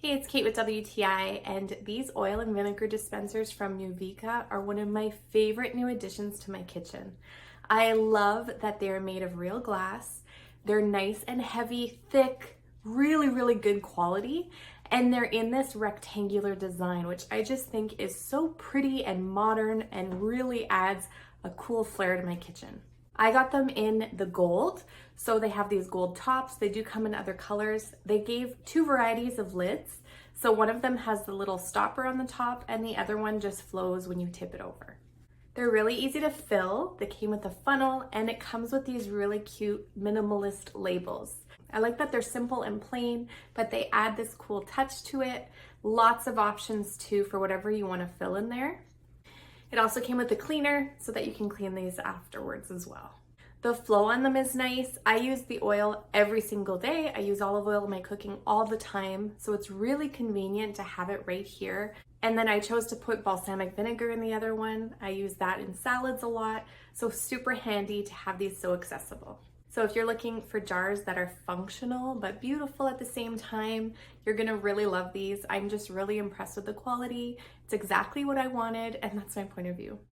Hey, it's Kate with WTI, and these oil and vinegar dispensers from MUVEKA are one of my favorite new additions to my kitchen. I love that they're made of real glass. They're nice and heavy, thick, really good quality, and they're in this rectangular design, which I just think is so pretty and modern and really adds a cool flair to my kitchen. I got them in the gold, so they have these gold tops. They do come in other colors. They gave two varieties of lids. So one of them has the little stopper on the top and the other one just flows when you tip it over. They're really easy to fill. They came with a funnel and it comes with these really cute minimalist labels. I like that they're simple and plain, but they add this cool touch to it. Lots of options too for whatever you want to fill in there. It also came with a cleaner so that you can clean these afterwards as well. The flow on them is nice. I use the oil every single day. I use olive oil in my cooking all the time, so it's really convenient to have it right here. And then I chose to put balsamic vinegar in the other one. I use that in salads a lot, so super handy to have these so accessible. So if you're looking for jars that are functional but beautiful at the same time, you're gonna really love these. I'm just really impressed with the quality. It's exactly what I wanted, and that's my point of view.